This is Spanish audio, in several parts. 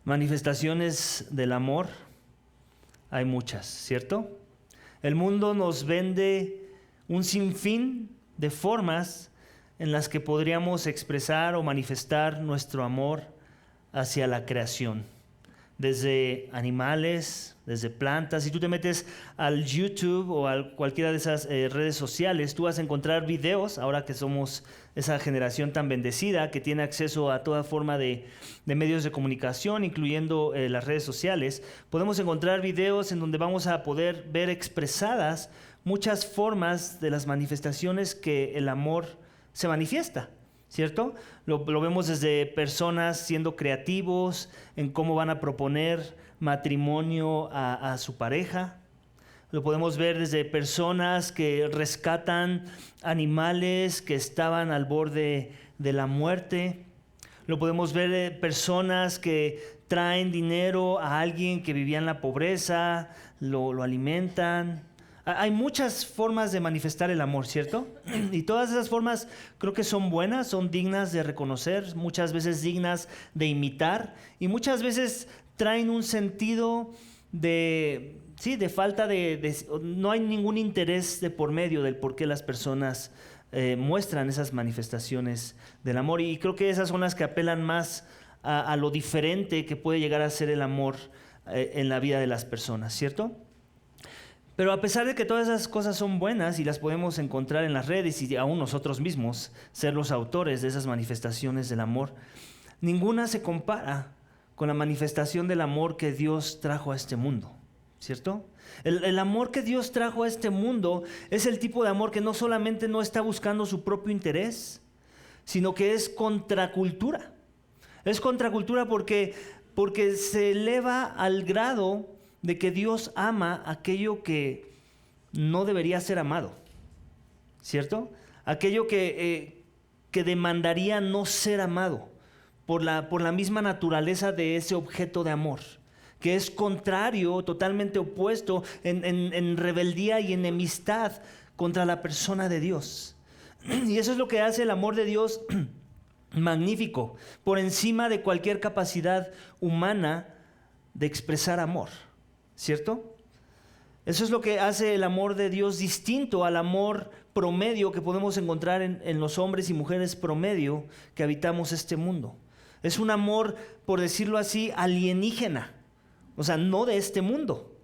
Manifestaciones del amor, hay muchas, ¿cierto? El mundo nos vende un sinfín de formas en las que podríamos expresar o manifestar nuestro amor hacia la creación. Desde animales, desde plantas. Si tú te metes al YouTube o a cualquiera de esas redes sociales, tú vas a encontrar videos, ahora que somos esa generación tan bendecida que tiene acceso a toda forma de medios de comunicación, incluyendo las redes sociales, podemos encontrar videos en donde vamos a poder ver expresadas muchas formas de las manifestaciones que el amor se manifiesta. ¿Cierto? Lo vemos desde personas siendo creativos en cómo van a proponer matrimonio a su pareja. Lo podemos ver desde personas que rescatan animales que estaban al borde de la muerte. Lo podemos ver de personas que traen dinero a alguien que vivía en la pobreza, lo alimentan. Hay muchas formas de manifestar el amor, ¿cierto? Y todas esas formas creo que son buenas, son dignas de reconocer, muchas veces dignas de imitar y muchas veces traen un sentido de falta no hay ningún interés de por medio del por qué las personas muestran esas manifestaciones del amor. Y creo que esas son las que apelan más a lo diferente que puede llegar a ser el amor en la vida de las personas, ¿cierto? Pero a pesar de que todas esas cosas son buenas y las podemos encontrar en las redes y aún nosotros mismos ser los autores de esas manifestaciones del amor, ninguna se compara con la manifestación del amor que Dios trajo a este mundo, ¿cierto? El amor que Dios trajo a este mundo es el tipo de amor que no solamente no está buscando su propio interés, sino que es contracultura. Es contracultura porque se eleva al grado de que Dios ama aquello que no debería ser amado, ¿cierto? Aquello que demandaría no ser amado por la misma naturaleza de ese objeto de amor, que es contrario, totalmente opuesto, en rebeldía y enemistad contra la persona de Dios. Y eso es lo que hace el amor de Dios magnífico, por encima de cualquier capacidad humana de expresar amor. ¿Cierto? Eso es lo que hace el amor de Dios distinto al amor promedio que podemos encontrar en los hombres y mujeres promedio que habitamos este mundo. Es un amor, por decirlo así, alienígena. O sea, no de este mundo.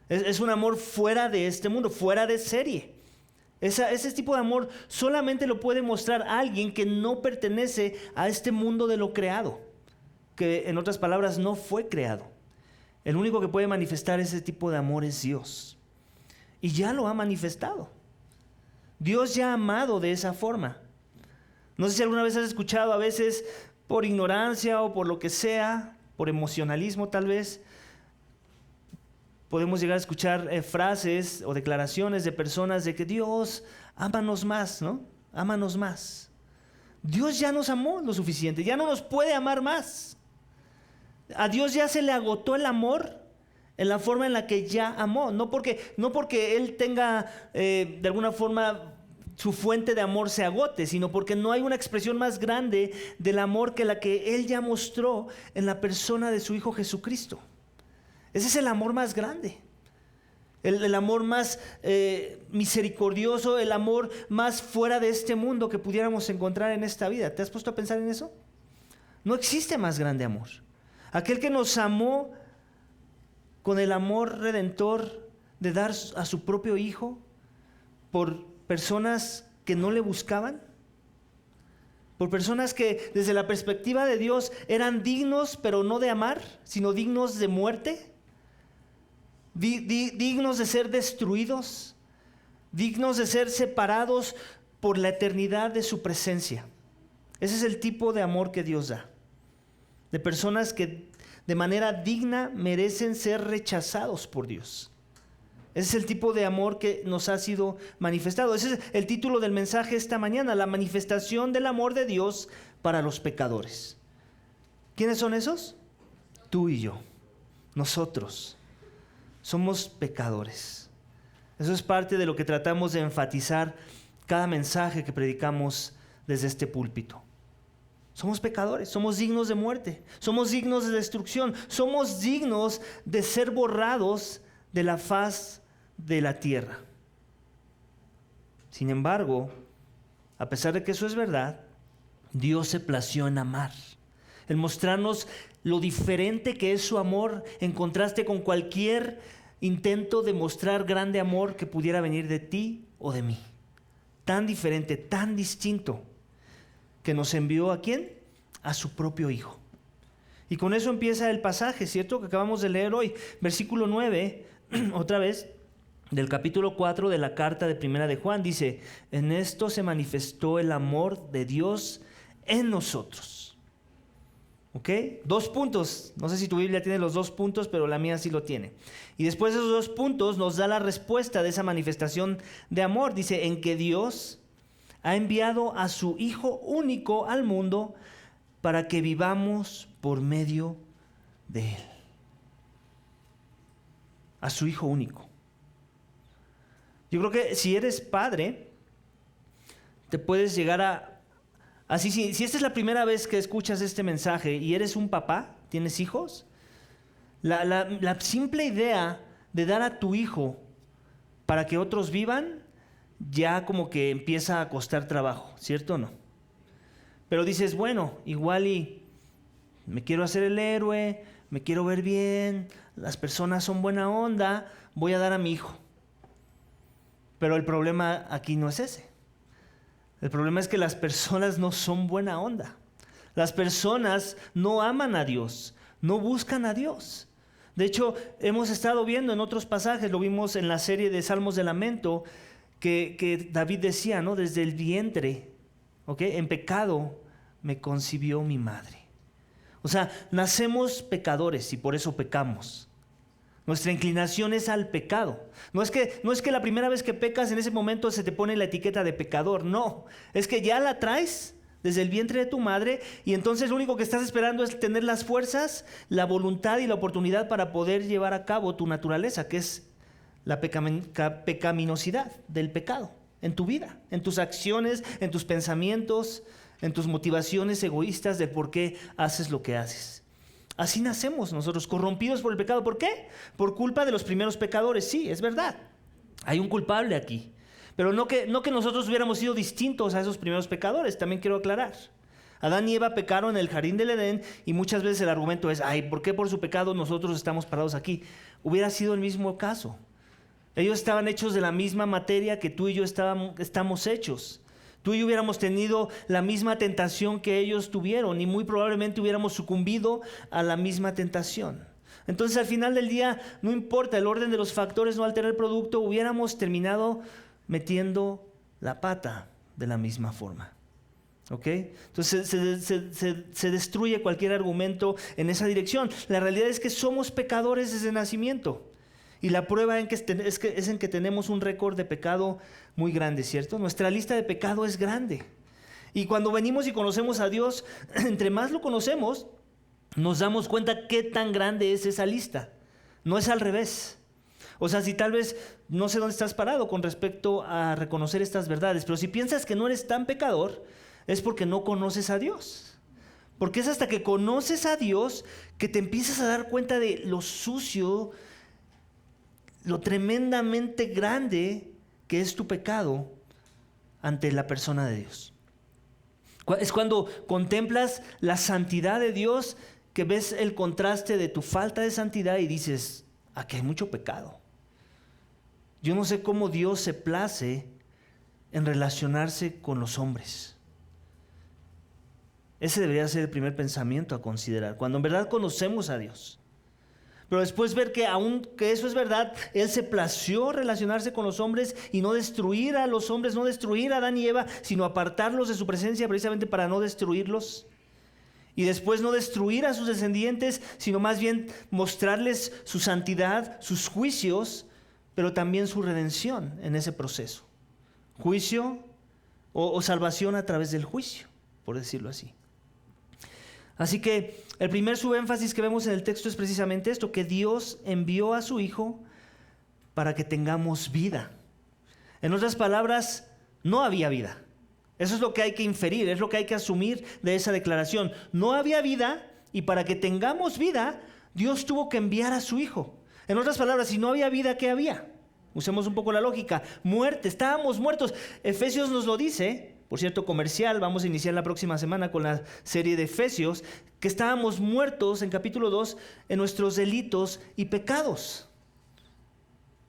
Es un amor fuera de este mundo, fuera de serie. Ese tipo de amor solamente lo puede mostrar alguien que no pertenece a este mundo de lo creado, que en otras palabras no fue creado. El único que puede manifestar ese tipo de amor es Dios. Y ya lo ha manifestado. Dios ya ha amado de esa forma. No sé si alguna vez has escuchado, a veces por ignorancia o por lo que sea, por emocionalismo tal vez, podemos llegar a escuchar frases o declaraciones de personas de que Dios, ámanos más, ¿no? Ámanos más. Dios ya nos amó lo suficiente, ya no nos puede amar más. A Dios ya se le agotó el amor en la forma en la que ya amó. No porque Él tenga de alguna forma su fuente de amor se agote, sino porque no hay una expresión más grande del amor que la que Él ya mostró en la persona de su Hijo Jesucristo. Ese es el amor más grande. El amor más misericordioso, el amor más fuera de este mundo que pudiéramos encontrar en esta vida. ¿Te has puesto a pensar en eso? No existe más grande amor. Aquel que nos amó con el amor redentor de dar a su propio Hijo por personas que no le buscaban, por personas que desde la perspectiva de Dios eran dignos, pero no de amar, sino dignos de muerte, dignos de ser destruidos, dignos de ser separados por la eternidad de su presencia. Ese es el tipo de amor que Dios da. De personas que de manera digna merecen ser rechazados por Dios. Ese es el tipo de amor que nos ha sido manifestado. Ese es el título del mensaje esta mañana, la manifestación del amor de Dios para los pecadores. ¿Quiénes son esos? Tú y yo, nosotros. Somos pecadores. Eso es parte de lo que tratamos de enfatizar cada mensaje que predicamos desde este púlpito. Somos pecadores, somos dignos de muerte, somos dignos de destrucción, somos dignos de ser borrados de la faz de la tierra. Sin embargo, a pesar de que eso es verdad, Dios se plació en amar, en mostrarnos lo diferente que es su amor en contraste con cualquier intento de mostrar grande amor que pudiera venir de ti o de mí. Tan diferente, tan distinto, que nos envió ¿a quién? A su propio Hijo. Y con eso empieza el pasaje, ¿cierto? Que acabamos de leer hoy. Versículo 9, otra vez, del capítulo 4 de la carta de Primera de Juan, dice: en esto se manifestó el amor de Dios en nosotros. ¿Ok? 2 puntos. No sé si tu Biblia tiene los 2 puntos, pero la mía sí lo tiene. Y después de esos 2 puntos nos da la respuesta de esa manifestación de amor. Dice: en que Dios ha enviado a su Hijo único al mundo para que vivamos por medio de Él. A su Hijo único. Yo creo que si eres padre, te puedes llegar a... Así, si esta es la primera vez que escuchas este mensaje y eres un papá, tienes hijos, la simple idea de dar a tu hijo para que otros vivan, ya como que empieza a costar trabajo, ¿cierto o no? Pero dices, bueno, igual y me quiero hacer el héroe, me quiero ver bien, las personas son buena onda, voy a dar a mi hijo. Pero el problema aquí no es ese. El problema es que las personas no son buena onda. Las personas no aman a Dios, no buscan a Dios. De hecho, hemos estado viendo en otros pasajes, lo vimos en la serie de Salmos de Lamento, que David decía, ¿no? Desde el vientre, ¿ok? En pecado me concibió mi madre. O sea, nacemos pecadores y por eso pecamos. Nuestra inclinación es al pecado. No es que la primera vez que pecas en ese momento se te pone la etiqueta de pecador. No, es que ya la traes desde el vientre de tu madre y entonces lo único que estás esperando es tener las fuerzas, la voluntad y la oportunidad para poder llevar a cabo tu naturaleza, que es la pecaminosidad del pecado en tu vida, en tus acciones, en tus pensamientos, en tus motivaciones egoístas de por qué haces lo que haces. Así nacemos nosotros, corrompidos por el pecado. ¿Por qué? Por culpa de los primeros pecadores. Sí, es verdad. Hay un culpable aquí. Pero no que nosotros hubiéramos sido distintos a esos primeros pecadores. También quiero aclarar. Adán y Eva pecaron en el jardín del Edén y muchas veces el argumento es, ¿por qué por su pecado nosotros estamos parados aquí? Hubiera sido el mismo caso. Ellos estaban hechos de la misma materia que tú y yo estamos hechos. Tú y yo hubiéramos tenido la misma tentación que ellos tuvieron y muy probablemente hubiéramos sucumbido a la misma tentación. Entonces al final del día, no importa, el orden de los factores no altera el producto, hubiéramos terminado metiendo la pata de la misma forma. ¿Ok? Entonces se destruye cualquier argumento en esa dirección. La realidad es que somos pecadores desde nacimiento. Y la prueba es en que tenemos un récord de pecado muy grande, ¿cierto? Nuestra lista de pecado es grande. Y cuando venimos y conocemos a Dios, entre más lo conocemos, nos damos cuenta qué tan grande es esa lista. No es al revés. O sea, si tal vez no sé dónde estás parado con respecto a reconocer estas verdades, pero si piensas que no eres tan pecador, es porque no conoces a Dios. Porque es hasta que conoces a Dios que te empiezas a dar cuenta de lo sucio, lo tremendamente grande que es tu pecado ante la persona de Dios. Es cuando contemplas la santidad de Dios que ves el contraste de tu falta de santidad y dices, aquí hay mucho pecado. Yo no sé cómo Dios se place en relacionarse con los hombres. Ese debería ser el primer pensamiento a considerar, cuando en verdad conocemos a Dios. Pero después ver que aunque eso es verdad, Él se plació relacionarse con los hombres y no destruir a los hombres, no destruir a Adán y Eva, sino apartarlos de su presencia precisamente para no destruirlos. Y después no destruir a sus descendientes, sino más bien mostrarles su santidad, sus juicios, pero también su redención en ese proceso. Juicio o salvación a través del juicio, por decirlo así. Así que el primer subénfasis que vemos en el texto es precisamente esto, que Dios envió a su Hijo para que tengamos vida. En otras palabras, no había vida. Eso es lo que hay que inferir, es lo que hay que asumir de esa declaración. No había vida, y para que tengamos vida, Dios tuvo que enviar a su Hijo. En otras palabras, si no había vida, ¿qué había? Usemos un poco la lógica. Muerte, estábamos muertos. Efesios nos lo dice, por cierto, comercial, vamos a iniciar la próxima semana con la serie de Efesios, que estábamos muertos en capítulo 2 en nuestros delitos y pecados.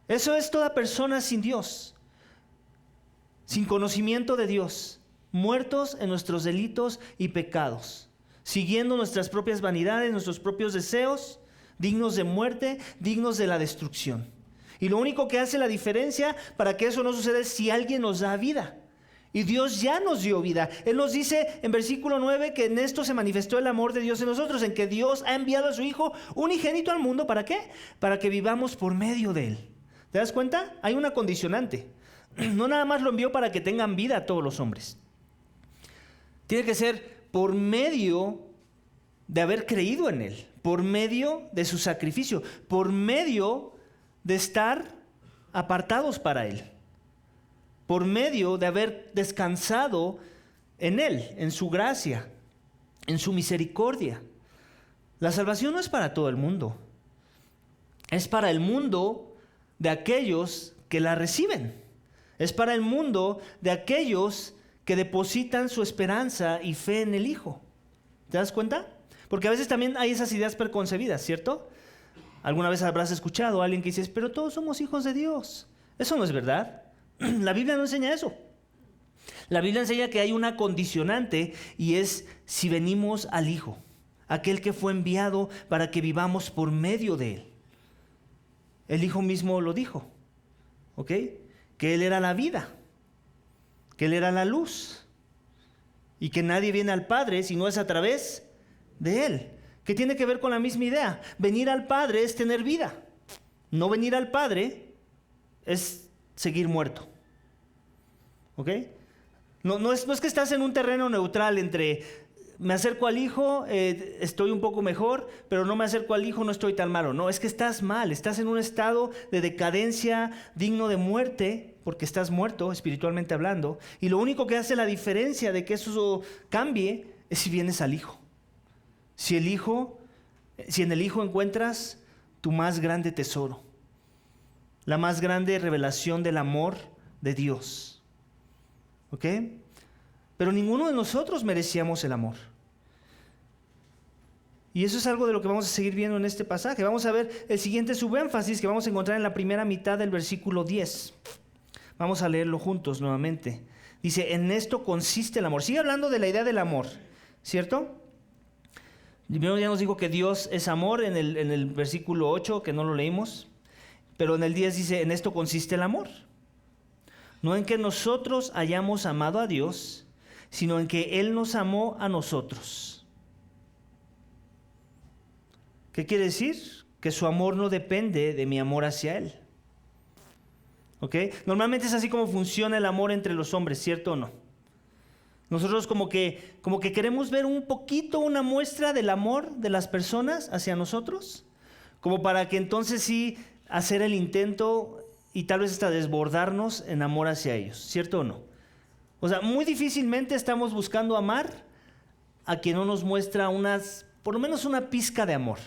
Eso es toda persona sin Dios, sin conocimiento de Dios, muertos en nuestros delitos y pecados, siguiendo nuestras propias vanidades, nuestros propios deseos, dignos de muerte, dignos de la destrucción. Y lo único que hace la diferencia para que eso no suceda es si alguien nos da vida. Y Dios ya nos dio vida. Él nos dice en versículo 9 que en esto se manifestó el amor de Dios en nosotros, en que Dios ha enviado a su Hijo unigénito al mundo. ¿Para qué? Para que vivamos por medio de Él. ¿Te das cuenta? Hay una condicionante. No nada más lo envió para que tengan vida a todos los hombres. Tiene que ser por medio de haber creído en Él, por medio de su sacrificio, por medio de estar apartados para Él, por medio de haber descansado en Él, en su gracia, en su misericordia. La salvación no es para todo el mundo, es para el mundo de aquellos que la reciben, es para el mundo de aquellos que depositan su esperanza y fe en el Hijo. ¿Te das cuenta? Porque a veces también hay esas ideas preconcebidas, ¿cierto? Alguna vez habrás escuchado a alguien que dice, pero todos somos hijos de Dios. Eso no es verdad. La Biblia no enseña eso. La Biblia enseña que hay una condicionante y es si venimos al Hijo, aquel que fue enviado para que vivamos por medio de Él. El Hijo mismo lo dijo, ¿ok? Que Él era la vida, que Él era la luz y que nadie viene al Padre si no es a través de Él. Que tiene que ver con la misma idea. Venir al Padre es tener vida. No venir al Padre es seguir muerto. ¿Ok? No es que estás en un terreno neutral entre me acerco al Hijo, estoy un poco mejor, pero no me acerco al Hijo, no estoy tan malo. No, es que estás mal, estás en un estado de decadencia digno de muerte, porque estás muerto espiritualmente hablando. Y lo único que hace la diferencia de que eso cambie es si vienes al Hijo. Si en el Hijo encuentras tu más grande tesoro, la más grande revelación del amor de Dios. ¿Ok? Pero ninguno de nosotros merecíamos el amor. Y eso es algo de lo que vamos a seguir viendo en este pasaje. Vamos a ver el siguiente subénfasis que vamos a encontrar en la primera mitad del versículo 10. Vamos a leerlo juntos nuevamente. Dice, en esto consiste el amor. Sigue hablando de la idea del amor, ¿cierto? Primero ya nos dijo que Dios es amor en el versículo 8, que no lo leímos, pero en el 10 dice, en esto consiste el amor. No en que nosotros hayamos amado a Dios, sino en que Él nos amó a nosotros. ¿Qué quiere decir? Que su amor no depende de mi amor hacia Él. ¿Ok? Normalmente es así como funciona el amor entre los hombres, ¿cierto o no? Nosotros como que queremos ver un poquito una muestra del amor de las personas hacia nosotros, como para que entonces sí hacer el intento y tal vez hasta desbordarnos en amor hacia ellos, ¿cierto o no? O sea, muy difícilmente estamos buscando amar a quien no nos muestra por lo menos una pizca de amor,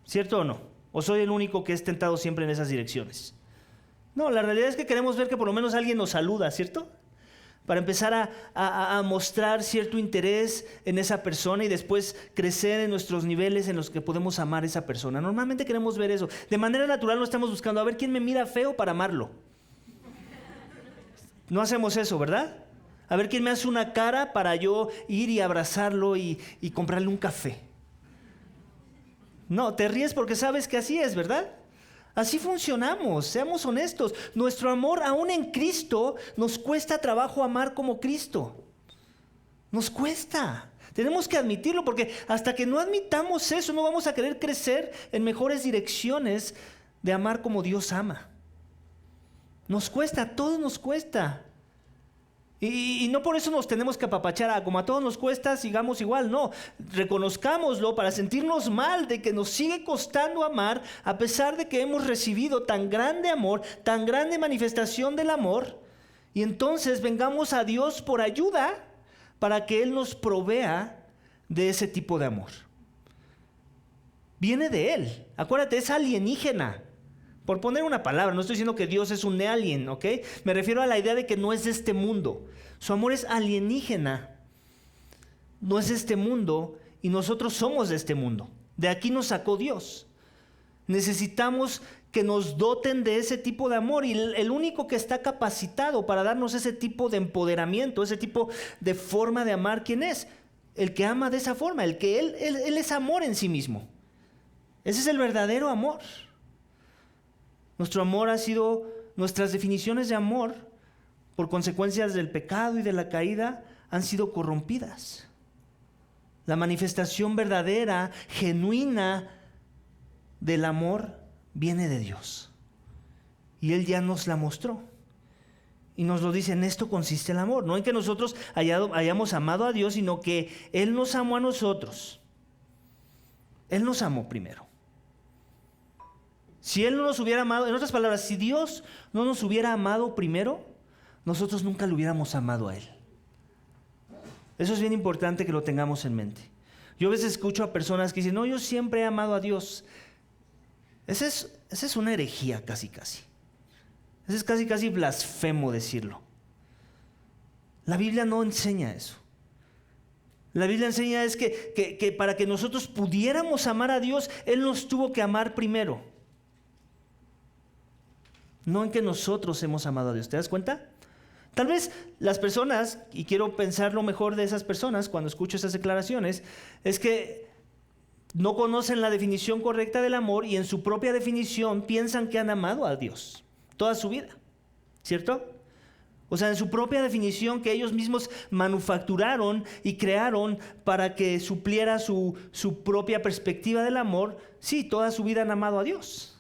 ¿cierto o no? ¿O soy el único que es tentado siempre en esas direcciones? No, la realidad es que queremos ver que por lo menos alguien nos saluda, ¿cierto? Para empezar a mostrar cierto interés en esa persona y después crecer en nuestros niveles en los que podemos amar a esa persona. Normalmente queremos ver eso. De manera natural no estamos buscando a ver quién me mira feo para amarlo. No hacemos eso, ¿verdad? A ver quién me hace una cara para yo ir y abrazarlo y comprarle un café. No, te ríes porque sabes que así es, ¿verdad? Así funcionamos, seamos honestos. Nuestro amor aún en Cristo nos cuesta trabajo amar como Cristo. Nos cuesta. Tenemos que admitirlo porque hasta que no admitamos eso no vamos a querer crecer en mejores direcciones de amar como Dios ama. Nos cuesta, a todos nos cuesta. Y no por eso nos tenemos que apapachar, como a todos nos cuesta, sigamos igual. No, reconozcámoslo para sentirnos mal de que nos sigue costando amar a pesar de que hemos recibido tan grande amor, tan grande manifestación del amor Y entonces vengamos a Dios por ayuda para que Él nos provea de ese tipo de amor. Viene de Él. Acuérdate, es alienígena. Por poner una palabra, no estoy diciendo que Dios es un alien, ¿ok? Me refiero a la idea de que no es de este mundo. Su amor es alienígena. No es de este mundo y nosotros somos de este mundo. De aquí nos sacó Dios. Necesitamos que nos doten de ese tipo de amor y el único que está capacitado para darnos ese tipo de empoderamiento, ese tipo de forma de amar, ¿quién es? El que ama de esa forma, el que él es amor en sí mismo. Ese es el verdadero amor. Nuestro amor ha sido, nuestras definiciones de amor, por consecuencias del pecado y de la caída, han sido corrompidas. La manifestación verdadera, genuina del amor viene de Dios. Y Él ya nos la mostró. Y nos lo dice, en esto consiste el amor. No en que nosotros hayamos amado a Dios, sino que Él nos amó a nosotros. Él nos amó primero. Si Él no nos hubiera amado, en otras palabras, si Dios no nos hubiera amado primero, nosotros nunca lo hubiéramos amado a Él. Eso es bien importante que lo tengamos en mente. Yo a veces escucho a personas que dicen, no, yo siempre he amado a Dios. Esa es una herejía casi. Ese es casi blasfemo decirlo. La Biblia no enseña eso. La Biblia enseña es que para que nosotros pudiéramos amar a Dios, Él nos tuvo que amar primero. No en que nosotros hemos amado a Dios. ¿Te das cuenta? Tal vez las personas, y quiero pensar lo mejor de esas personas cuando escucho esas declaraciones, es que no conocen la definición correcta del amor y en su propia definición piensan que han amado a Dios toda su vida, ¿cierto? O sea, en su propia definición que ellos mismos manufacturaron y crearon para que supliera su propia perspectiva del amor, sí, toda su vida han amado a Dios,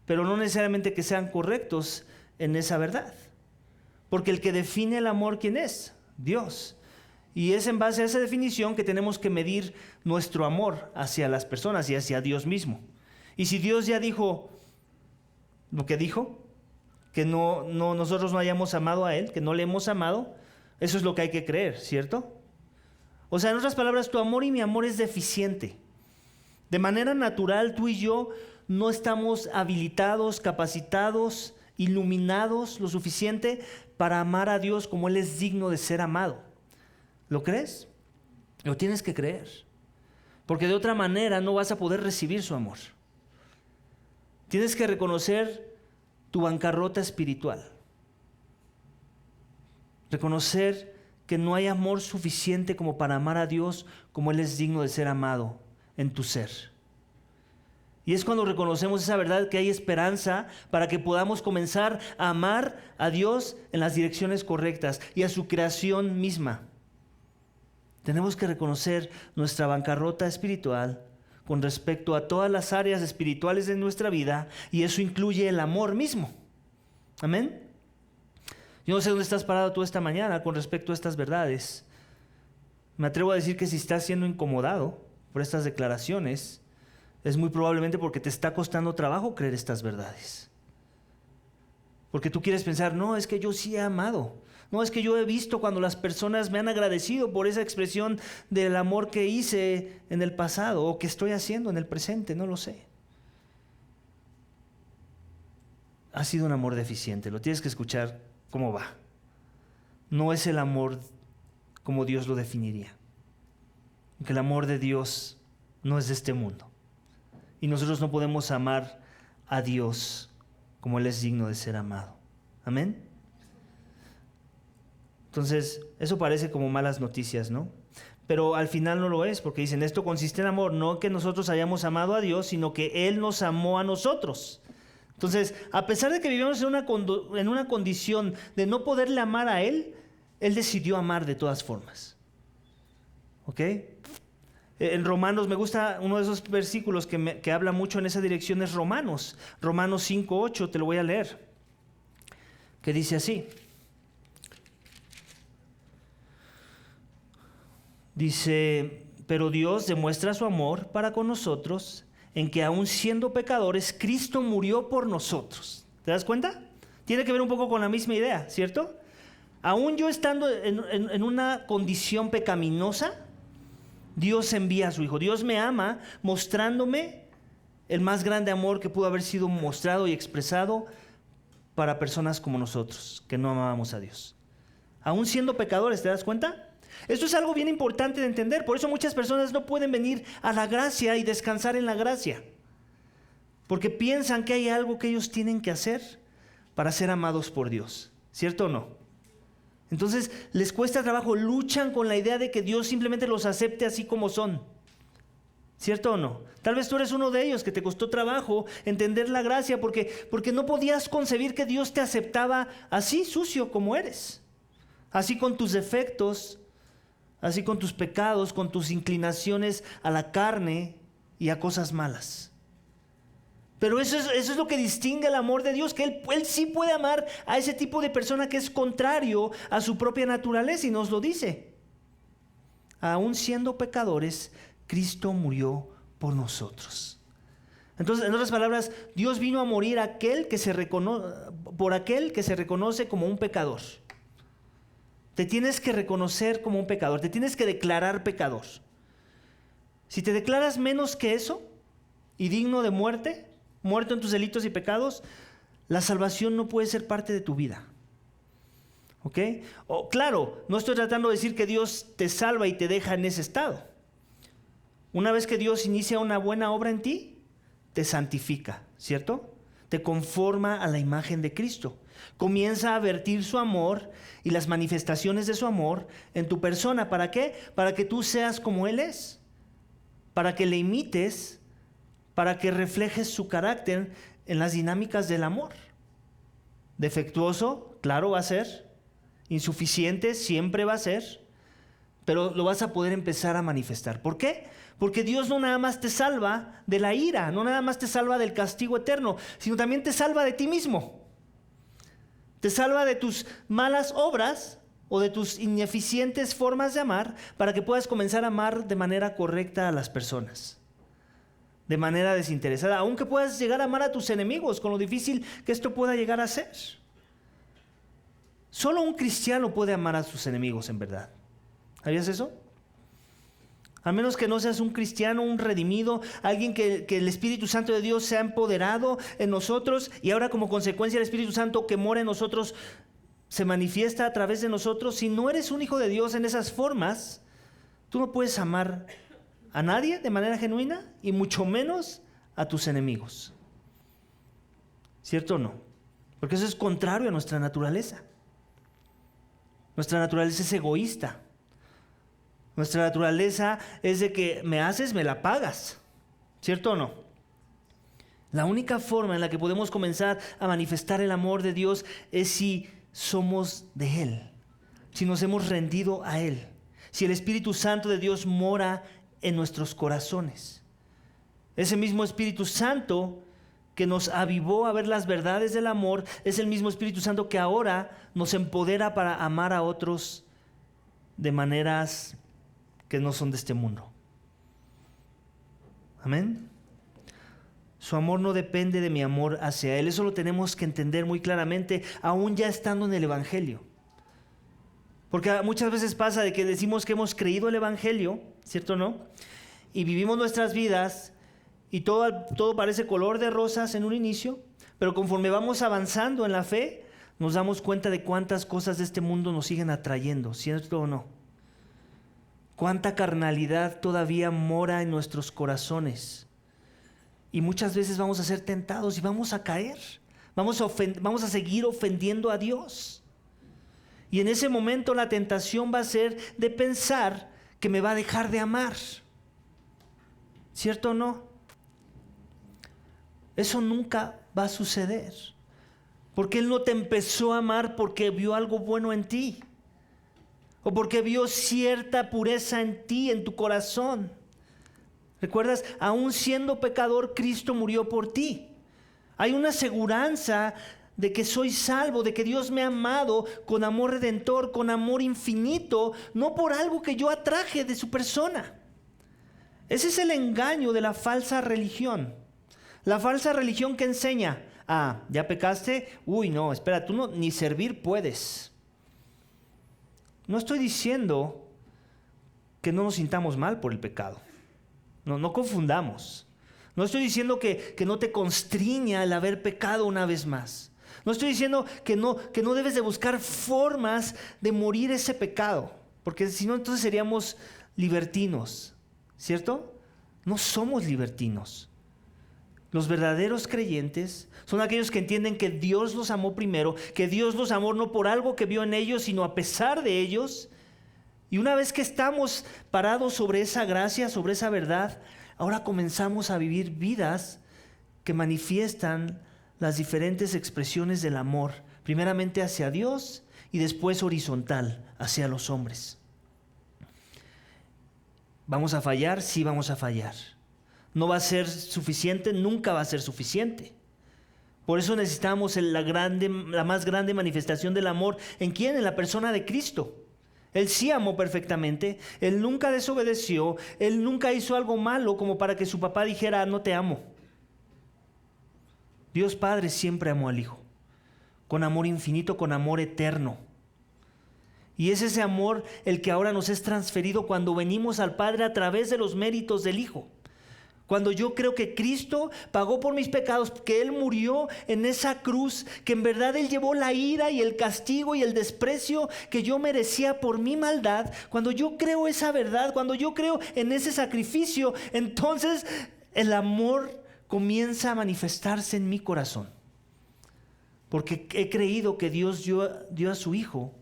pero no necesariamente que sean correctos en esa verdad. Porque el que define el amor, ¿quién es? Dios. Y es en base a esa definición que tenemos que medir nuestro amor hacia las personas y hacia Dios mismo. Y si Dios ya dijo lo que dijo, que nosotros no hayamos amado a Él, que no le hemos amado, eso es lo que hay que creer, ¿cierto? O sea, en otras palabras, tu amor y mi amor es deficiente. De manera natural, tú y yo no estamos habilitados, capacitados, iluminados lo suficiente para amar a Dios como Él es digno de ser amado. ¿Lo crees? Lo tienes que creer. Porque de otra manera no vas a poder recibir su amor. Tienes que reconocer tu bancarrota espiritual. Reconocer que no hay amor suficiente como para amar a Dios como Él es digno de ser amado en tu ser. Y es cuando reconocemos esa verdad que hay esperanza para que podamos comenzar a amar a Dios en las direcciones correctas y a su creación misma. Tenemos que reconocer nuestra bancarrota espiritual con respecto a todas las áreas espirituales de nuestra vida y eso incluye el amor mismo. Amén. Yo no sé dónde estás parado tú esta mañana con respecto a estas verdades. Me atrevo a decir que si estás siendo incomodado por estas declaraciones, es muy probablemente porque te está costando trabajo creer estas verdades. Porque tú quieres pensar, no, es que yo sí he amado. No, es que yo he visto cuando las personas me han agradecido por esa expresión del amor que hice en el pasado o que estoy haciendo en el presente, no lo sé. Ha sido un amor deficiente, lo tienes que escuchar cómo va. No es el amor como Dios lo definiría. Porque el amor de Dios no es de este mundo. Y nosotros no podemos amar a Dios como Él es digno de ser amado. ¿Amén? Entonces, eso parece como malas noticias, ¿no? Pero al final no lo es, porque dicen, esto consiste en amor, no que nosotros hayamos amado a Dios, sino que Él nos amó a nosotros. Entonces, a pesar de que vivimos en una condición de no poderle amar a Él, Él decidió amar de todas formas. ¿Ok? En Romanos, me gusta uno de esos versículos que habla mucho en esa dirección, es Romanos 5:8, te lo voy a leer, que dice así. Dice, pero Dios demuestra su amor para con nosotros en que aun siendo pecadores, Cristo murió por nosotros. ¿Te das cuenta? Tiene que ver un poco con la misma idea, ¿cierto? Aún yo estando en una condición pecaminosa, Dios envía a su Hijo. Dios me ama mostrándome el más grande amor que pudo haber sido mostrado y expresado para personas como nosotros, que no amábamos a Dios. Aún siendo pecadores, ¿te das cuenta? Esto es algo bien importante de entender. Por eso muchas personas no pueden venir a la gracia y descansar en la gracia, porque piensan que hay algo que ellos tienen que hacer para ser amados por Dios, ¿cierto o no? Entonces les cuesta trabajo, luchan con la idea de que Dios simplemente los acepte así como son, ¿cierto o no? Tal vez tú eres uno de ellos que te costó trabajo entender la gracia porque no podías concebir que Dios te aceptaba así, sucio como eres, así con tus defectos, así con tus pecados, con tus inclinaciones a la carne y a cosas malas. Pero eso es lo que distingue el amor de Dios, que Él sí puede amar a ese tipo de persona que es contrario a su propia naturaleza, y nos lo dice. Aún siendo pecadores, Cristo murió por nosotros. Entonces, en otras palabras, Dios vino a morir por aquel que se reconoce como un pecador. Te tienes que reconocer como un pecador, te tienes que declarar pecador. Si te declaras menos que eso y digno de muerte, muerto en tus delitos y pecados, la salvación no puede ser parte de tu vida. ¿Ok? Claro, no estoy tratando de decir que Dios te salva y te deja en ese estado. Una vez que Dios inicia una buena obra en ti, te santifica, ¿cierto? Te conforma a la imagen de Cristo. Comienza a vertir su amor y las manifestaciones de su amor en tu persona. ¿Para qué? Para que tú seas como Él es, para que le imites, para que reflejes su carácter en las dinámicas del amor. Defectuoso, claro va a ser. Insuficiente, siempre va a ser. Pero lo vas a poder empezar a manifestar. ¿Por qué? Porque Dios no nada más te salva de la ira, no nada más te salva del castigo eterno, sino también te salva de ti mismo. Te salva de tus malas obras o de tus ineficientes formas de amar, para que puedas comenzar a amar de manera correcta a las personas, de manera desinteresada, aunque puedas llegar a amar a tus enemigos, con lo difícil que esto pueda llegar a ser. Solo un cristiano puede amar a sus enemigos en verdad. ¿Sabías eso? A menos que no seas un cristiano, un redimido, alguien que el Espíritu Santo de Dios se ha empoderado en nosotros, y ahora como consecuencia el Espíritu Santo que mora en nosotros se manifiesta a través de nosotros. Si no eres un hijo de Dios en esas formas, tú no puedes amar a nadie de manera genuina, y mucho menos a tus enemigos. ¿Cierto o no? Porque eso es contrario a nuestra naturaleza. Nuestra naturaleza es egoísta. Nuestra naturaleza es de que me haces, me la pagas. ¿Cierto o no? La única forma en la que podemos comenzar a manifestar el amor de Dios es si somos de Él, si nos hemos rendido a Él, si el Espíritu Santo de Dios mora en nuestros corazones. Ese mismo Espíritu Santo que nos avivó a ver las verdades del amor es el mismo Espíritu Santo que ahora nos empodera para amar a otros de maneras que no son de este mundo. Amén. Su amor no depende de mi amor hacia Él. Eso lo tenemos que entender muy claramente, aún ya estando en el Evangelio. Porque muchas veces pasa de que decimos que hemos creído el Evangelio, ¿cierto o no? Y vivimos nuestras vidas y todo parece color de rosas en un inicio, pero conforme vamos avanzando en la fe, nos damos cuenta de cuántas cosas de este mundo nos siguen atrayendo, ¿cierto o no? Cuánta carnalidad todavía mora en nuestros corazones. Y muchas veces vamos a ser tentados y vamos a caer. Vamos a seguir ofendiendo a Dios. Y en ese momento la tentación va a ser de pensar que me va a dejar de amar. ¿Cierto o no? Eso nunca va a suceder. Porque Él no te empezó a amar porque vio algo bueno en ti, o porque vio cierta pureza en ti, en tu corazón. ¿Recuerdas? Aún siendo pecador, Cristo murió por ti. Hay una aseguranza de que soy salvo, de que Dios me ha amado con amor redentor, con amor infinito, no por algo que yo atraje de su persona. Ese es el engaño de la falsa religión. La falsa religión que enseña, Ah, ¿ya pecaste? Uy, no, espera, tú no, ni servir puedes. No estoy diciendo que no nos sintamos mal por el pecado. No confundamos. No estoy diciendo que no te constriña el haber pecado una vez más. No estoy diciendo que no debes de buscar formas de morir ese pecado, porque si no, entonces seríamos libertinos, ¿cierto? No somos libertinos. Los verdaderos creyentes son aquellos que entienden que Dios los amó primero, que Dios los amó no por algo que vio en ellos, sino a pesar de ellos. Y una vez que estamos parados sobre esa gracia, sobre esa verdad, ahora comenzamos a vivir vidas que manifiestan las diferentes expresiones del amor, primeramente hacia Dios y después horizontal hacia los hombres. ¿Vamos a fallar? Sí, vamos a fallar. No va a ser suficiente, nunca va a ser suficiente. Por eso necesitamos la más grande manifestación del amor. ¿En quién? En la persona de Cristo. Él sí amó perfectamente, Él nunca desobedeció, Él nunca hizo algo malo como para que su papá dijera, no te amo. Dios Padre siempre amó al Hijo, con amor infinito, con amor eterno. Y es ese amor el que ahora nos es transferido cuando venimos al Padre a través de los méritos del Hijo. Cuando yo creo que Cristo pagó por mis pecados, que Él murió en esa cruz, que en verdad Él llevó la ira y el castigo y el desprecio que yo merecía por mi maldad, cuando yo creo esa verdad, cuando yo creo en ese sacrificio, entonces el amor comienza a manifestarse en mi corazón. Porque he creído que Dios dio a su Hijo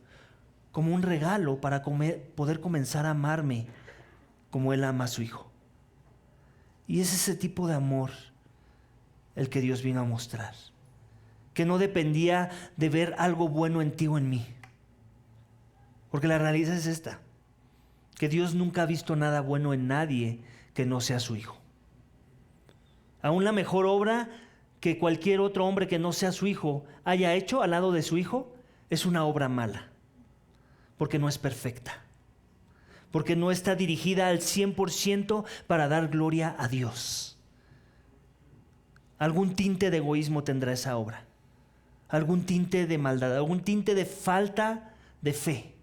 como un regalo para poder comenzar a amarme como Él ama a su Hijo. Y es ese tipo de amor el que Dios vino a mostrar, que no dependía de ver algo bueno en ti o en mí. Porque la realidad es esta, que Dios nunca ha visto nada bueno en nadie que no sea su Hijo. Aún la mejor obra que cualquier otro hombre que no sea su Hijo haya hecho al lado de su Hijo es una obra mala, porque no es perfecta. Porque no está dirigida al 100% para dar gloria a Dios. Algún tinte de egoísmo tendrá esa obra. Algún tinte de maldad, algún tinte de falta de fe.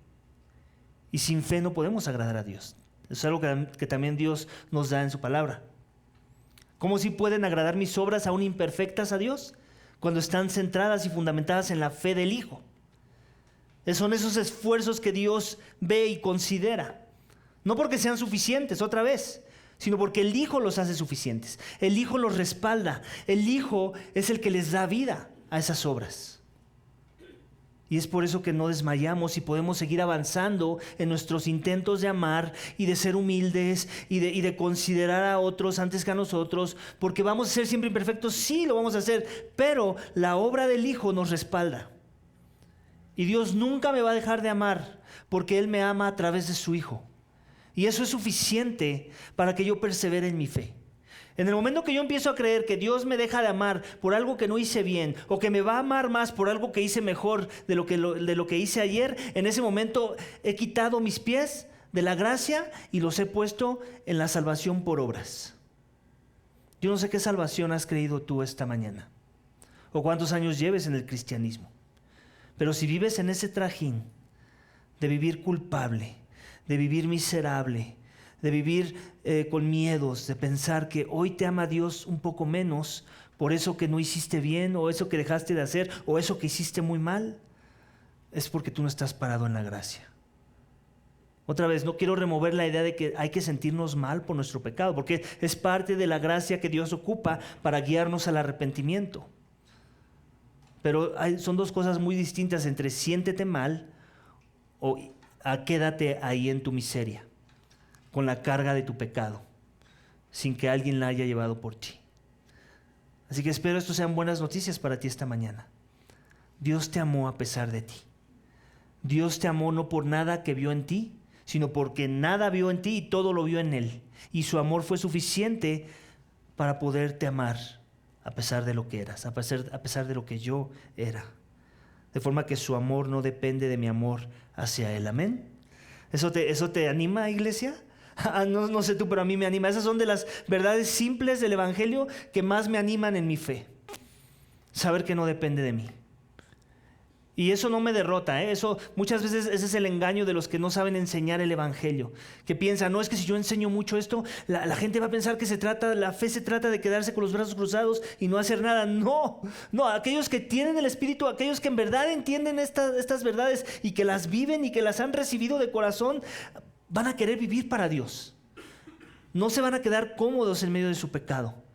Y sin fe no podemos agradar a Dios. Es algo que también Dios nos da en su palabra. ¿Cómo si pueden agradar mis obras aún imperfectas a Dios? Cuando están centradas y fundamentadas en la fe del Hijo. Son esos esfuerzos que Dios ve y considera. No porque sean suficientes, otra vez, sino porque el Hijo los hace suficientes. El Hijo los respalda. El Hijo es el que les da vida a esas obras. Y es por eso que no desmayamos y podemos seguir avanzando en nuestros intentos de amar y de ser humildes y de considerar a otros antes que a nosotros, porque vamos a ser siempre imperfectos, sí lo vamos a hacer, pero la obra del Hijo nos respalda. Y Dios nunca me va a dejar de amar, porque Él me ama a través de su Hijo. Y eso es suficiente para que yo persevere en mi fe. En el momento que yo empiezo a creer que Dios me deja de amar por algo que no hice bien, o que me va a amar más por algo que hice mejor de lo que hice ayer, en ese momento he quitado mis pies de la gracia y los he puesto en la salvación por obras. Yo no sé qué salvación has creído tú esta mañana, o cuántos años lleves en el cristianismo. Pero si vives en ese trajín de vivir culpable, de vivir miserable, de vivir con miedos, de pensar que hoy te ama Dios un poco menos por eso que no hiciste bien, o eso que dejaste de hacer, o eso que hiciste muy mal, es porque tú no estás parado en la gracia. Otra vez, no quiero remover la idea de que hay que sentirnos mal por nuestro pecado, porque es parte de la gracia que Dios ocupa para guiarnos al arrepentimiento. Pero son dos cosas muy distintas entre siéntete mal o quédate ahí en tu miseria, con la carga de tu pecado, sin que alguien la haya llevado por ti. Así que espero esto sean buenas noticias para ti esta mañana. Dios te amó a pesar de ti. Dios te amó no por nada que vio en ti, sino porque nada vio en ti y todo lo vio en Él. Y su amor fue suficiente para poderte amar a pesar de lo que eras, a pesar de lo que yo era. De forma que su amor no depende de mi amor hacia Él. Amén. ¿Eso te anima, iglesia? No sé tú, pero a mí me anima. Esas son de las verdades simples del Evangelio que más me animan en mi fe. saber que no depende de mí. Y eso no me derrota, ¿eh? Eso muchas veces ese es el engaño de los que no saben enseñar el evangelio, que piensan, no, es que si yo enseño mucho esto, la gente va a pensar que la fe se trata de quedarse con los brazos cruzados y no hacer nada. No, aquellos que tienen el Espíritu, aquellos que en verdad entienden estas verdades y que las viven y que las han recibido de corazón, van a querer vivir para Dios. No se van a quedar cómodos en medio de su pecado.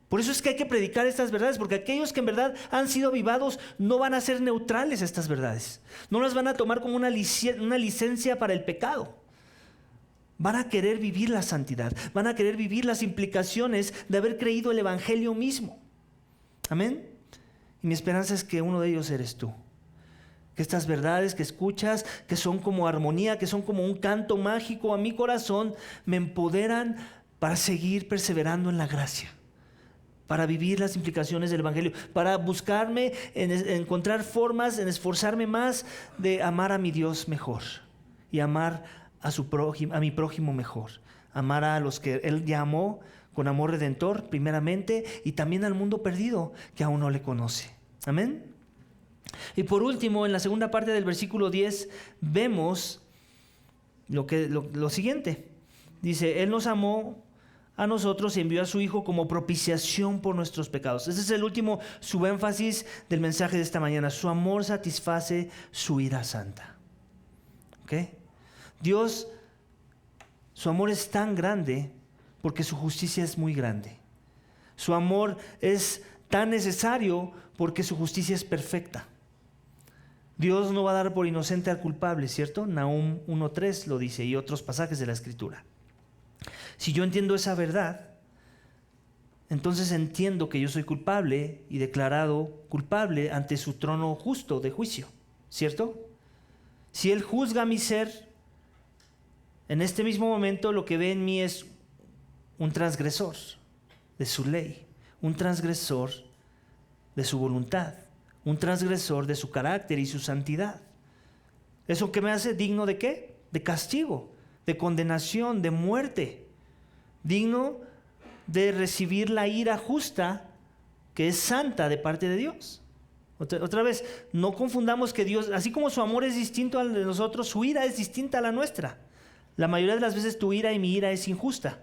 Por eso es que hay que predicar estas verdades, porque aquellos que en verdad han sido avivados no van a ser neutrales a estas verdades. No las van a tomar como una licencia para el pecado. Van a querer vivir la santidad, van a querer vivir las implicaciones de haber creído el evangelio mismo. Amén. Y mi esperanza es que uno de ellos eres tú. Que estas verdades que escuchas, que son como armonía, que son como un canto mágico a mi corazón, me empoderan para seguir perseverando en la gracia, para vivir las implicaciones del evangelio, para buscarme, en encontrar formas, en esforzarme más de amar a mi Dios mejor y amar a mi prójimo mejor, amar a los que Él llamó con amor redentor primeramente y también al mundo perdido que aún no le conoce. Amén. Y por último, en la segunda parte del versículo 10 vemos lo siguiente. Dice, Él nos amó a nosotros y envió a su Hijo como propiciación por nuestros pecados. Ese es el último subénfasis del mensaje de esta mañana. Su amor satisface su ira santa. ¿Ok? Dios, su amor es tan grande porque su justicia es muy grande. Su amor es tan necesario porque su justicia es perfecta. Dios no va a dar por inocente al culpable, ¿cierto? Nahum 1:3 lo dice y otros pasajes de la Escritura. Si yo entiendo esa verdad, entonces entiendo que yo soy culpable y declarado culpable ante su trono justo de juicio, ¿cierto? Si Él juzga mi ser, en este mismo momento lo que ve en mí es un transgresor de su ley, un transgresor de su voluntad, un transgresor de su carácter y su santidad. ¿Eso qué me hace? ¿Digno de qué? De castigo, de condenación, de muerte. Digno de recibir la ira justa que es santa de parte de Dios. Otra vez, no confundamos que Dios, así como su amor es distinto al de nosotros, su ira es distinta a la nuestra. La mayoría de las veces tu ira y mi ira es injusta.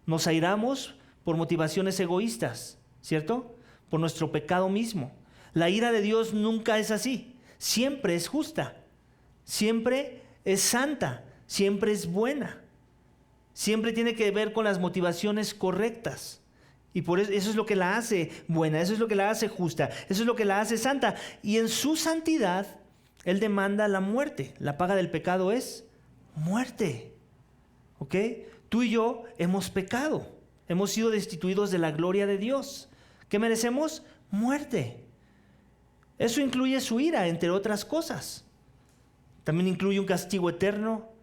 Nos airamos por motivaciones egoístas, ¿cierto? Por nuestro pecado mismo. La ira de Dios nunca es así. Siempre es justa. Siempre es santa. Siempre es buena. Siempre tiene que ver con las motivaciones correctas. Y por eso es lo que la hace buena, eso es lo que la hace justa, eso es lo que la hace santa. Y en su santidad, Él demanda la muerte. La paga del pecado es muerte. ¿Ok? Tú y yo hemos pecado. Hemos sido destituidos de la gloria de Dios. ¿Qué merecemos? Muerte. Eso incluye su ira, entre otras cosas. También incluye un castigo eterno.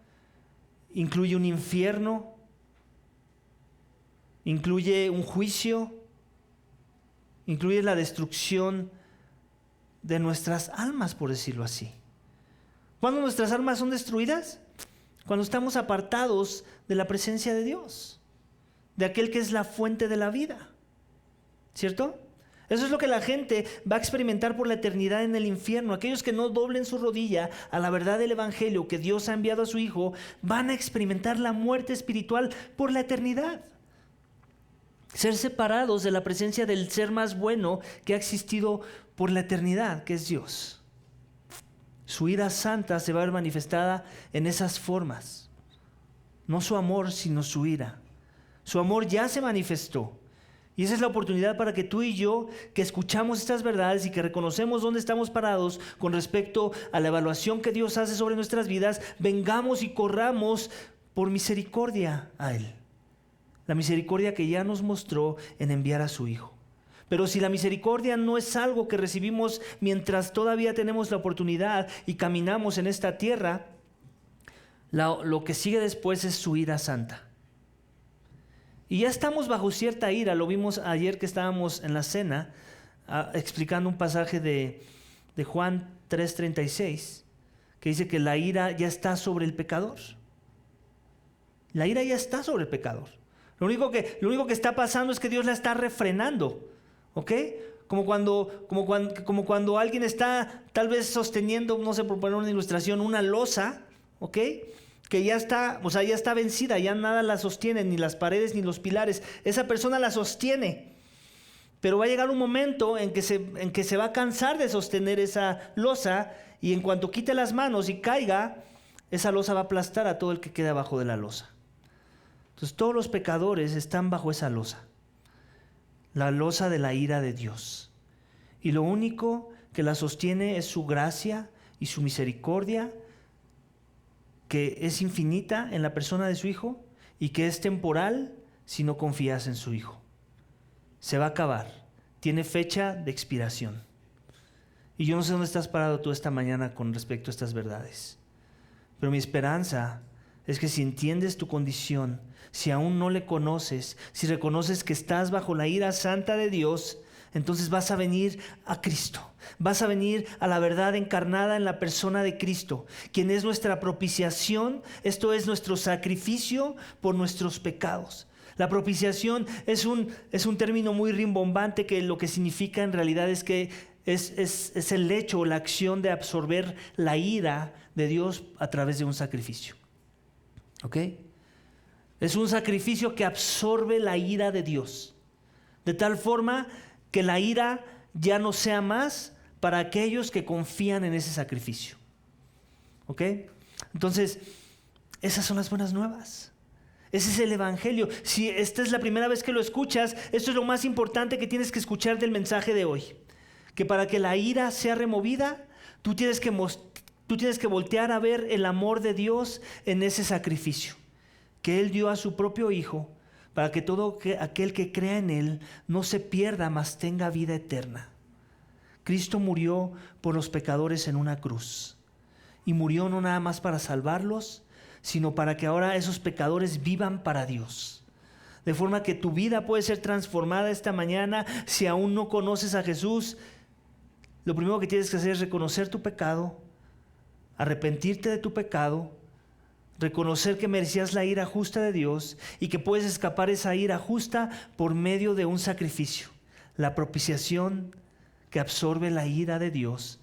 Incluye un infierno, incluye un juicio, incluye la destrucción de nuestras almas, por decirlo así. ¿Cuándo nuestras almas son destruidas? Cuando estamos apartados de la presencia de Dios, de aquel que es la fuente de la vida, ¿cierto? Eso es lo que la gente va a experimentar por la eternidad en el infierno. Aquellos que no doblen su rodilla a la verdad del evangelio que Dios ha enviado a su Hijo, van a experimentar la muerte espiritual por la eternidad. Ser separados de la presencia del ser más bueno que ha existido por la eternidad, que es Dios. Su ira santa se va a ver manifestada en esas formas. No su amor, sino su ira. Su amor ya se manifestó. Y esa es la oportunidad para que tú y yo, que escuchamos estas verdades y que reconocemos dónde estamos parados con respecto a la evaluación que Dios hace sobre nuestras vidas, vengamos y corramos por misericordia a Él. La misericordia que ya nos mostró en enviar a su Hijo. Pero si la misericordia no es algo que recibimos mientras todavía tenemos la oportunidad y caminamos en esta tierra, lo que sigue después es su ira santa. Y ya estamos bajo cierta ira, lo vimos ayer que estábamos en la cena, explicando un pasaje de Juan 3:36, que dice que la ira ya está sobre el pecador. La ira ya está sobre el pecador. Lo único que está pasando es que Dios la está refrenando, ¿ok? como cuando alguien está tal vez sosteniendo, no sé, por poner una ilustración, una losa, ¿ok? Que ya está, o sea, ya está vencida, ya nada la sostiene, ni las paredes ni los pilares. Esa persona la sostiene, pero va a llegar un momento en que se va a cansar de sostener esa losa, y en cuanto quite las manos y caiga, esa losa va a aplastar a todo el que quede abajo de la losa. Entonces todos los pecadores están bajo esa losa, la losa de la ira de Dios. Y lo único que la sostiene es su gracia y su misericordia, que es infinita en la persona de su Hijo y que es temporal si no confías en su Hijo. Se va a acabar, tiene fecha de expiración. Y yo no sé dónde estás parado tú esta mañana con respecto a estas verdades, pero mi esperanza es que si entiendes tu condición, si aún no le conoces, si reconoces que estás bajo la ira santa de Dios, entonces vas a venir a Cristo, vas a venir a la verdad encarnada en la persona de Cristo, quien es nuestra propiciación, esto es nuestro sacrificio por nuestros pecados. La propiciación es un término muy rimbombante que lo que significa en realidad es que es el hecho o la acción de absorber la ira de Dios a través de un sacrificio. ¿Ok? Es un sacrificio que absorbe la ira de Dios, de tal forma que la ira ya no sea más para aquellos que confían en ese sacrificio. ¿Ok? Entonces, esas son las buenas nuevas. Ese es el Evangelio. Si esta es la primera vez que lo escuchas, esto es lo más importante que tienes que escuchar del mensaje de hoy. Que para que la ira sea removida, tú tienes que voltear a ver el amor de Dios en ese sacrificio que Él dio a su propio Hijo, para que todo aquel que crea en Él no se pierda, mas tenga vida eterna. Cristo murió por los pecadores en una cruz, y murió no nada más para salvarlos, sino para que ahora esos pecadores vivan para Dios. De forma que tu vida puede ser transformada esta mañana. Si aún no conoces a Jesús, lo primero que tienes que hacer es reconocer tu pecado, arrepentirte de tu pecado, reconocer que merecías la ira justa de Dios y que puedes escapar esa ira justa por medio de un sacrificio, la propiciación que absorbe la ira de Dios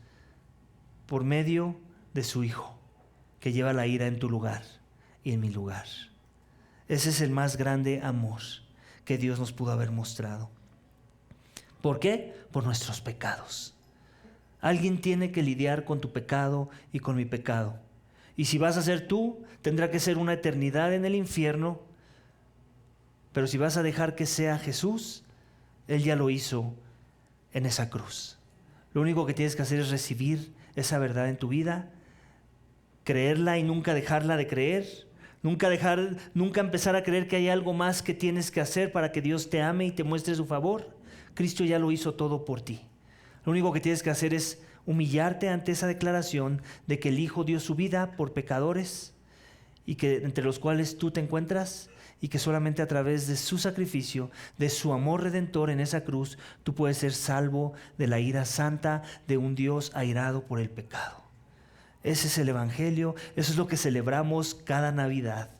por medio de su Hijo, que lleva la ira en tu lugar y en mi lugar. Ese es el más grande amor que Dios nos pudo haber mostrado. ¿Por qué? Por nuestros pecados. Alguien tiene que lidiar con tu pecado y con mi pecado. Y si vas a ser tú, tendrá que ser una eternidad en el infierno. Pero si vas a dejar que sea Jesús, Él ya lo hizo en esa cruz. Lo único que tienes que hacer es recibir esa verdad en tu vida, creerla y nunca dejarla de creer. Nunca empezar a creer que hay algo más que tienes que hacer para que Dios te ame y te muestre su favor. Cristo ya lo hizo todo por ti. Lo único que tienes que hacer es humillarte ante esa declaración de que el Hijo dio su vida por pecadores y que entre los cuales tú te encuentras, y que solamente a través de su sacrificio, de su amor redentor en esa cruz, tú puedes ser salvo de la ira santa de un Dios airado por el pecado. Ese es el Evangelio, eso es lo que celebramos cada Navidad,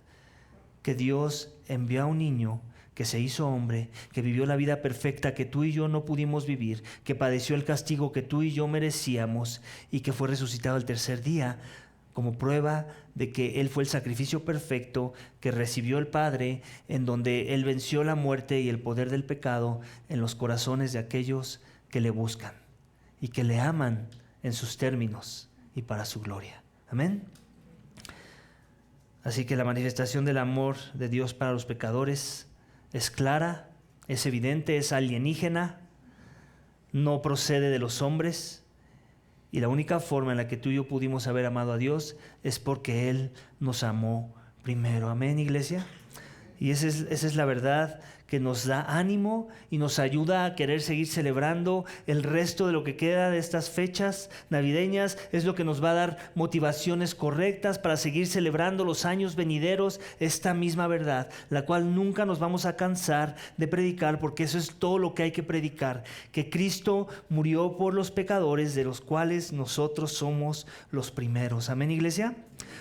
que Dios envió a un niño que se hizo hombre, que vivió la vida perfecta que tú y yo no pudimos vivir, que padeció el castigo que tú y yo merecíamos y que fue resucitado el tercer día como prueba de que Él fue el sacrificio perfecto que recibió el Padre, en donde Él venció la muerte y el poder del pecado en los corazones de aquellos que le buscan y que le aman en sus términos y para su gloria. Amén. Así que la manifestación del amor de Dios para los pecadores es clara, es evidente, es alienígena, no procede de los hombres, y la única forma en la que tú y yo pudimos haber amado a Dios es porque Él nos amó primero. Amén, iglesia. Y esa es la verdad que nos da ánimo y nos ayuda a querer seguir celebrando el resto de lo que queda de estas fechas navideñas. Es lo que nos va a dar motivaciones correctas para seguir celebrando los años venideros esta misma verdad, la cual nunca nos vamos a cansar de predicar, porque eso es todo lo que hay que predicar, que Cristo murió por los pecadores, de los cuales nosotros somos los primeros. Amén, iglesia.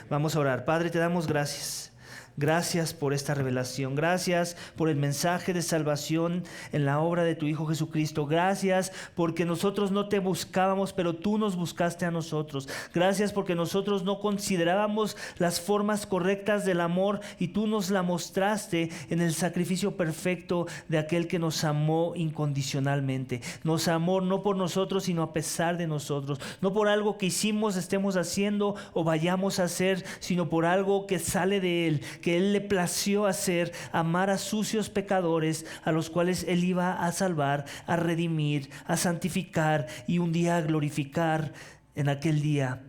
Vamos a orar. Padre, te damos gracias. Gracias por esta revelación. Gracias por el mensaje de salvación en la obra de tu Hijo Jesucristo. Gracias porque nosotros no te buscábamos, pero tú nos buscaste a nosotros. Gracias porque nosotros no considerábamos las formas correctas del amor y tú nos la mostraste en el sacrificio perfecto de aquel que nos amó incondicionalmente. Nos amó no por nosotros, sino a pesar de nosotros. No por algo que hicimos, estemos haciendo o vayamos a hacer, sino por algo que sale de Él, que Él le plació hacer, amar a sucios pecadores a los cuales Él iba a salvar, a redimir, a santificar y un día a glorificar en aquel día.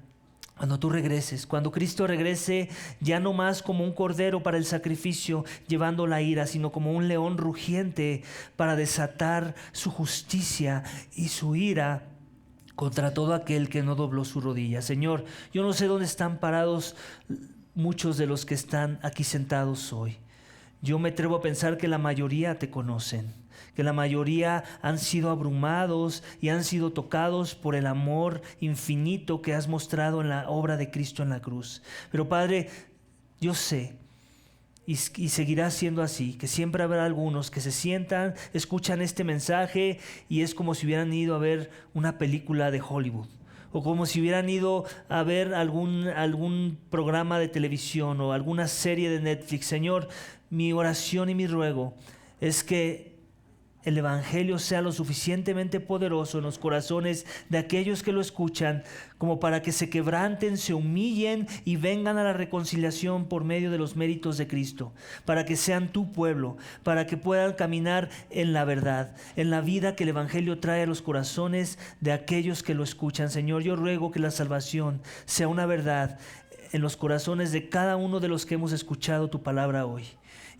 Cuando tú regreses, cuando Cristo regrese, ya no más como un cordero para el sacrificio llevando la ira, sino como un león rugiente para desatar su justicia y su ira contra todo aquel que no dobló su rodilla. Señor, yo no sé dónde están parados muchos de los que están aquí sentados hoy. Yo me atrevo a pensar que la mayoría te conocen, que la mayoría han sido abrumados y han sido tocados por el amor infinito que has mostrado en la obra de Cristo en la cruz. Pero Padre, yo sé, y seguirá siendo así, que siempre habrá algunos que se sientan, escuchan este mensaje y es como si hubieran ido a ver una película de Hollywood, o como si hubieran ido a ver algún programa de televisión o alguna serie de Netflix. Señor, mi oración y mi ruego es que el Evangelio sea lo suficientemente poderoso en los corazones de aquellos que lo escuchan, como para que se quebranten, se humillen y vengan a la reconciliación por medio de los méritos de Cristo, para que sean tu pueblo, para que puedan caminar en la verdad, en la vida que el Evangelio trae a los corazones de aquellos que lo escuchan. Señor, yo ruego que la salvación sea una verdad en los corazones de cada uno de los que hemos escuchado tu palabra hoy.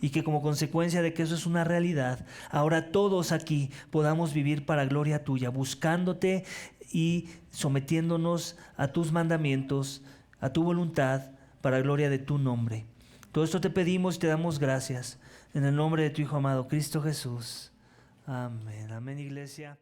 Y que como consecuencia de que eso es una realidad, ahora todos aquí podamos vivir para gloria tuya, buscándote y sometiéndonos a tus mandamientos, a tu voluntad, para gloria de tu nombre. Todo esto te pedimos y te damos gracias. En el nombre de tu Hijo amado, Cristo Jesús. Amén. Amén, iglesia.